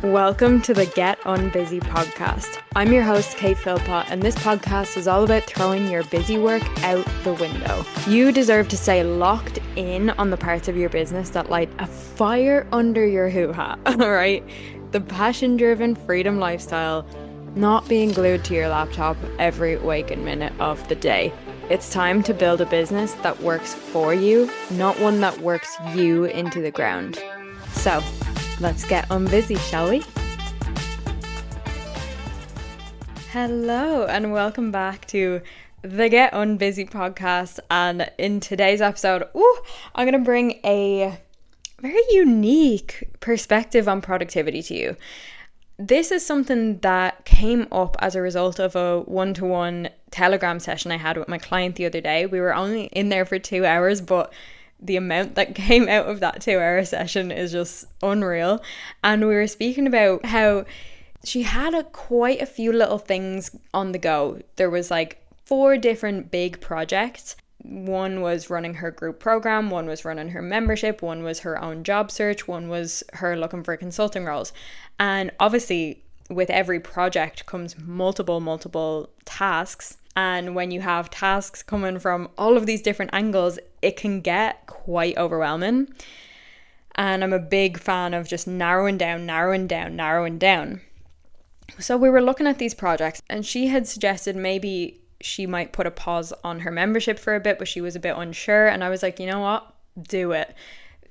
Welcome to the Get Unbusy Podcast. I'm your host, Kate Philpott, and this podcast is all about throwing your busy work out the window. You deserve to stay locked in on the parts of your business that light a fire under your HOO-HAA, all right? The passion-driven freedom lifestyle, not being glued to your laptop every waking minute of the day. It's time to build a business that works for you, not one that works you into the ground. So, let's get unbusy, shall we? Hello, and welcome back to the Get Unbusy Podcast. And in today's episode, I'm going to bring a very unique perspective on productivity to you. This is something that came up as a result of a one-to-one Telegram session I had with my client the other day. We were only in there for 2 hours, but the amount that came out of that 2-hour session is just unreal. And we were speaking about how she had quite a few little things on the go. There was like 4 different big projects. One was running her group program, one was running her membership, one was her own job search, one was her looking for consulting roles. And obviously with every project comes multiple tasks. And when you have tasks coming from all of these different angles, it can get quite overwhelming. And I'm a big fan of just narrowing down. So we were looking at these projects, and she had suggested maybe she might put a pause on her membership for a bit, but she was a bit unsure. And I was like, you know what? Do it.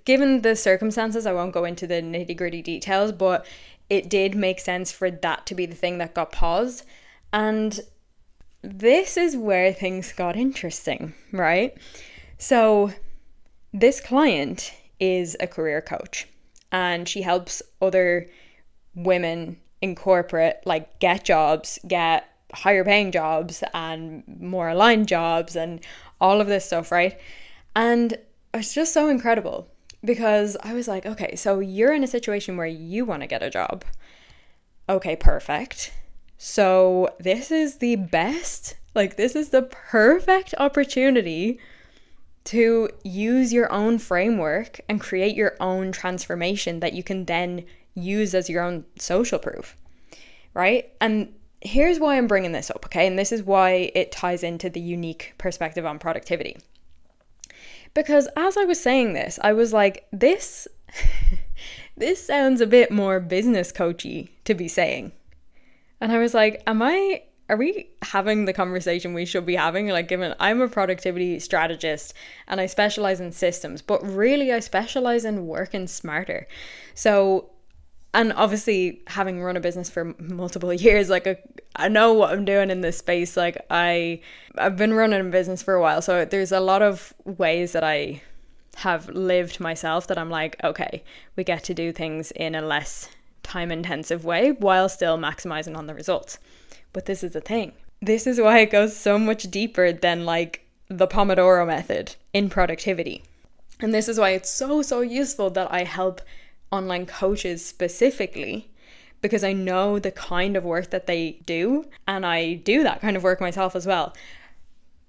Given the circumstances, I won't go into the nitty-gritty details, but it did make sense for that to be the thing that got paused. And this is where things got interesting, right? So this client is a career coach, and she helps other women in corporate get jobs, get higher paying jobs and more aligned jobs and all of this stuff, right? And it's just so incredible because I was like, okay, so you're in a situation where you want to get a job. Okay, perfect. So this is the best, this is the perfect opportunity to use your own framework and create your own transformation that you can then use as your own social proof, right? And here's why I'm bringing this up, okay? And this is why it ties into the unique perspective on productivity. Because as I was saying this, I was like, this sounds a bit more business coachy to be saying. And I was like, are we having the conversation we should be having? Given I'm a productivity strategist and I specialize in systems, but really I specialize in working smarter. So, and obviously having run a business for multiple years, I know what I'm doing in this space. I've been running a business for a while. So there's a lot of ways that I have lived myself that I'm like, okay, we get to do things in a less time intensive way while still maximizing on the results. But this is the thing. This is why it goes so much deeper than the Pomodoro method in productivity. And this is why it's so useful that I help online coaches specifically, because I know the kind of work that they do, and I do that kind of work myself as well.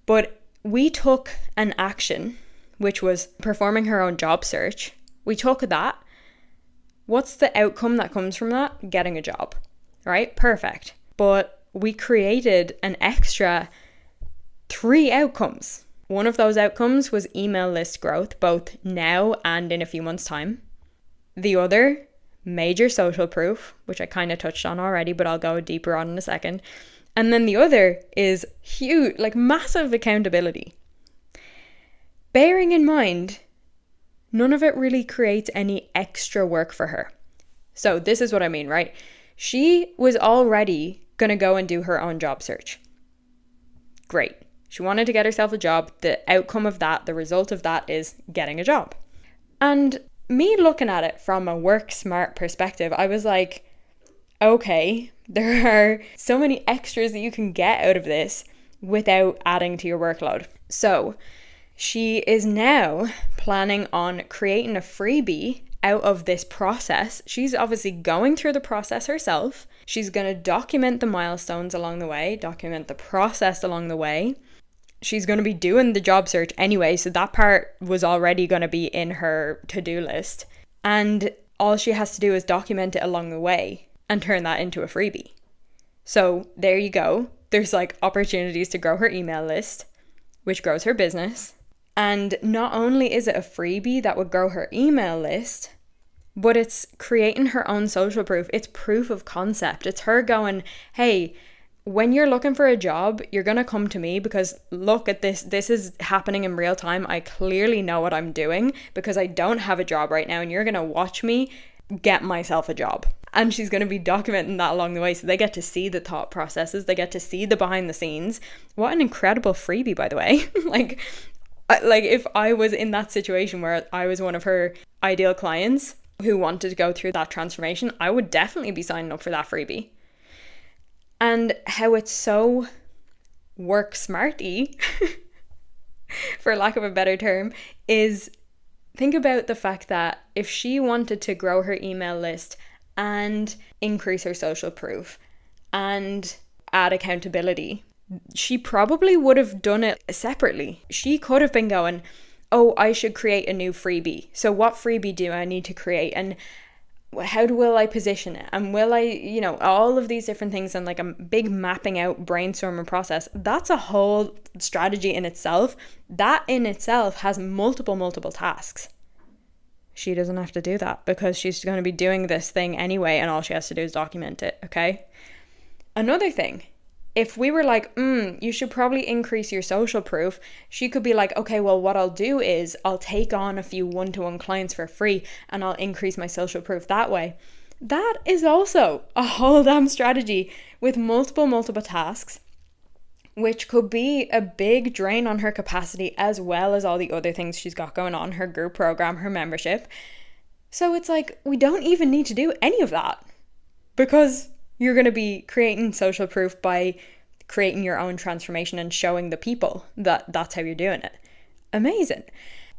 But we took an action, which was performing her own job search. We took that. What's the outcome that comes from that? Getting a job, right? Perfect. But we created an extra 3 outcomes. One of those outcomes was email list growth, both now and in a few months' time. The other, major social proof, which I kind of touched on already, but I'll go deeper on in a second. And then the other is huge, massive accountability. Bearing in mind, none of it really creates any extra work for her. So this is what I mean, right? She was already going to go and do her own job search. Great. She wanted to get herself a job. The outcome of that, the result of that is getting a job. And me looking at it from a work smart perspective, I was like, okay, there are so many extras that you can get out of this without adding to your workload. So she is now planning on creating a freebie out of this process. She's obviously going through the process herself. She's going to document the milestones along the way, document the process along the way. She's going to be doing the job search anyway, so that part was already going to be in her to-do list. And all she has to do is document it along the way and turn that into a freebie. So there you go. There's like opportunities to grow her email list, which grows her business. And not only is it a freebie that would grow her email list, but it's creating her own social proof. It's proof of concept. It's her going, hey, when you're looking for a job, you're going to come to me because look at this. This is happening in real time. I clearly know what I'm doing because I don't have a job right now, and you're going to watch me get myself a job. And she's going to be documenting that along the way. So they get to see the thought processes. They get to see the behind the scenes. What an incredible freebie, by the way. like if I was in that situation where I was one of her ideal clients who wanted to go through that transformation, I would definitely be signing up for that freebie. And how it's so work smarty, for lack of a better term, is think about the fact that if she wanted to grow her email list and increase her social proof and add accountability, she probably would have done it separately. She could have been going, oh, I should create a new freebie. So what freebie do I need to create? And how will I position it? And will I, all of these different things, and like a big mapping out brainstorming process. That's a whole strategy in itself. That in itself has multiple tasks. She doesn't have to do that because she's going to be doing this thing anyway, and all she has to do is document it, okay? Another thing, if we were like, you should probably increase your social proof, she could be like, okay, well, what I'll do is I'll take on a few one-to-one clients for free and I'll increase my social proof that way. That is also a whole damn strategy with multiple tasks, which could be a big drain on her capacity as well as all the other things she's got going on, her group program, her membership. So it's like, we don't even need to do any of that because you're going to be creating social proof by creating your own transformation and showing the people that that's how you're doing it. Amazing.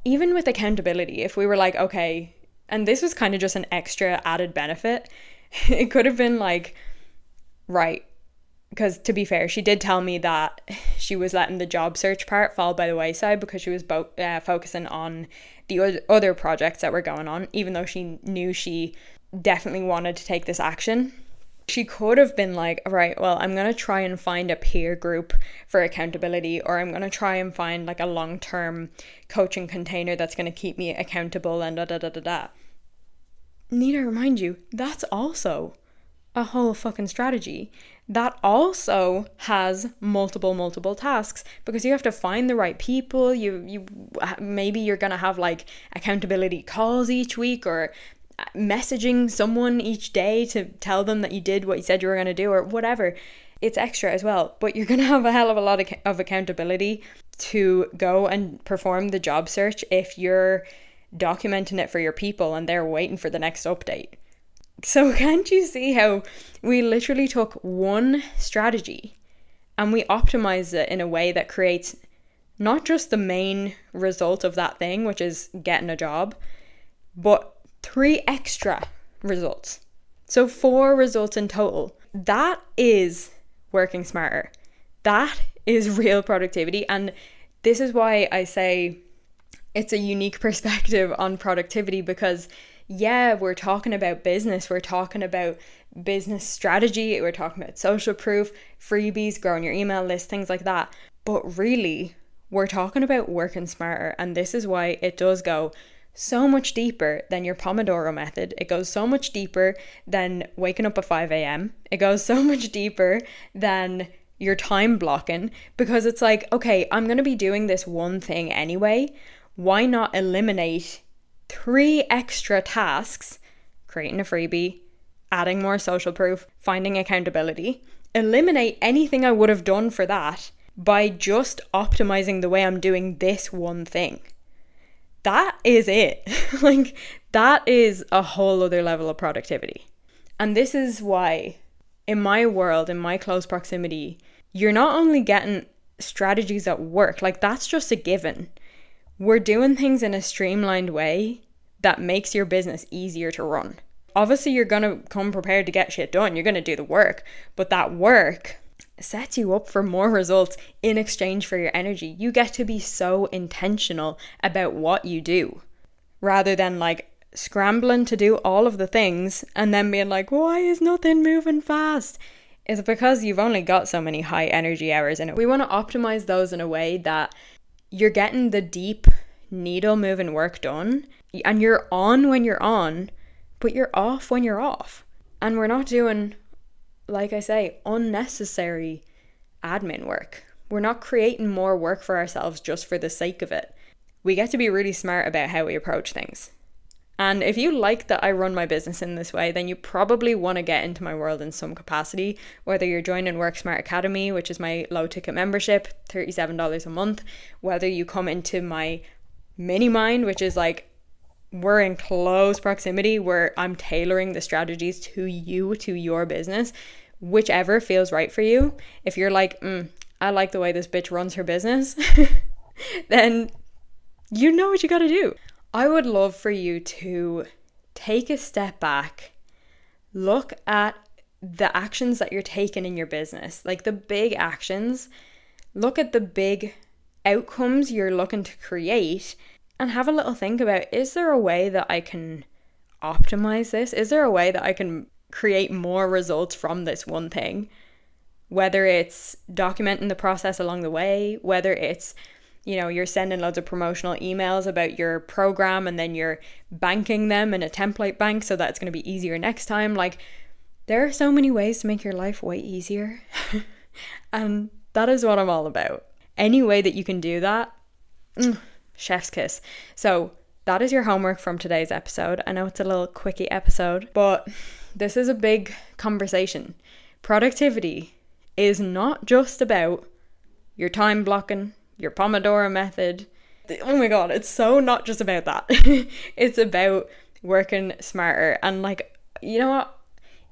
Even with accountability, if we were like, okay, and this was kind of just an extra added benefit, it could have been like, right, because to be fair, she did tell me that she was letting the job search part fall by the wayside because she was focusing on the other projects that were going on, even though she knew she definitely wanted to take this action. She could have been like, right, well, I'm going to try and find a peer group for accountability, or I'm going to try and find like a long-term coaching container that's going to keep me accountable and Need to remind you, that's also a whole fucking strategy. That also has multiple tasks because you have to find the right people. You maybe you're going to have like accountability calls each week, or messaging someone each day to tell them that you did what you said you were going to do, or whatever. It's extra as well, but you're going to have a hell of a lot of accountability to go and perform the job search if you're documenting it for your people and they're waiting for the next update. So can't you see how we literally took one strategy and we optimized it in a way that creates not just the main result of that thing, which is getting a job, but 3 extra results. So 4 results in total. That is working smarter. That is real productivity. And this is why I say it's a unique perspective on productivity, because yeah, we're talking about business. We're talking about business strategy. We're talking about social proof, freebies, growing your email list, things like that. But really, we're talking about working smarter. And this is why it does go so much deeper than your Pomodoro method. It goes so much deeper than waking up at 5 a.m. It goes so much deeper than your time blocking, because it's like, okay, I'm going to be doing this one thing anyway. Why not eliminate 3 extra tasks, creating a freebie, adding more social proof, finding accountability, eliminate anything I would have done for that by just optimizing the way I'm doing this one thing. That is it. Like, that is a whole other level of productivity. And this is why, in my world, in my close proximity, you're not only getting strategies that work, like that's just a given. We're doing things in a streamlined way that makes your business easier to run. Obviously, you're going to come prepared to get shit done. You're going to do the work, but that work sets you up for more results in exchange for your energy. You get to be so intentional about what you do rather than like scrambling to do all of the things and then being like, why is nothing moving fast? It's because you've only got so many high energy hours in it. We want to optimize those in a way that you're getting the deep needle moving work done, and you're on when you're on, but you're off when you're off. And we're not doing, like I say, unnecessary admin work. We're not creating more work for ourselves just for the sake of it. We get to be really smart about how we approach things. And if you like that I run my business in this way, then you probably want to get into my world in some capacity, whether you're joining Work Smart Academy, which is my low ticket membership, $37 a month, whether you come into my mini mind, which is like, we're in close proximity where I'm tailoring the strategies to you, to your business, whichever feels right for you. If you're like, I like the way this bitch runs her business, then you know what you got to do. I would love for you to take a step back, look at the actions that you're taking in your business, like the big actions, look at the big outcomes you're looking to create, and have a little think about, is there a way that I can optimize this? Is there a way that I can create more results from this one thing? Whether it's documenting the process along the way, whether it's, you're sending loads of promotional emails about your program and then you're banking them in a template bank so that it's going to be easier next time. Like, there are so many ways to make your life way easier. And that is what I'm all about. Any way that you can do that, chef's kiss. So that is your homework from today's episode. I know it's a little quickie episode, but this is a big conversation. Productivity is not just about your time blocking, your Pomodoro method. Oh my God, it's so not just about that. It's about working smarter. And like, you know what?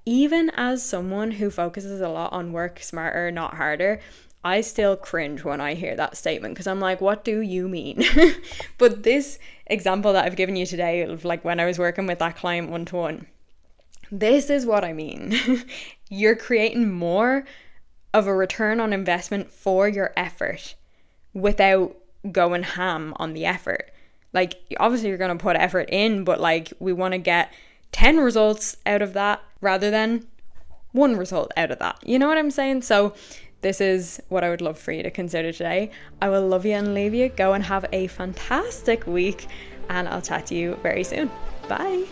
Even as someone who focuses a lot on work smarter, not harder, I still cringe when I hear that statement because I'm like, what do you mean? But this example that I've given you today of like when I was working with that client one-to-one, this is what I mean. You're creating more of a return on investment for your effort without going ham on the effort. Like, obviously you're going to put effort in, but like, we want to get 10 results out of that rather than one result out of that. You know what I'm saying? So this is what I would love for you to consider today. I will love you and leave you. Go and have a fantastic week, and I'll chat to you very soon. Bye.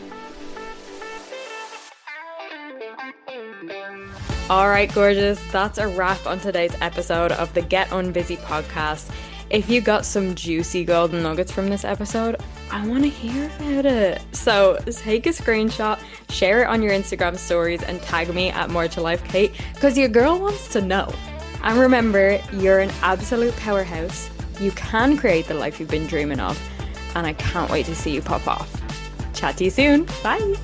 All right, gorgeous. That's a wrap on today's episode of the Get Unbusy podcast. If you got some juicy golden nuggets from this episode, I want to hear about it. So take a screenshot, share it on your Instagram stories, and tag me at More to Life Kate, because your girl wants to know. And remember, you're an absolute powerhouse. You can create the life you've been dreaming of, and I can't wait to see you pop off. Chat to you soon. Bye.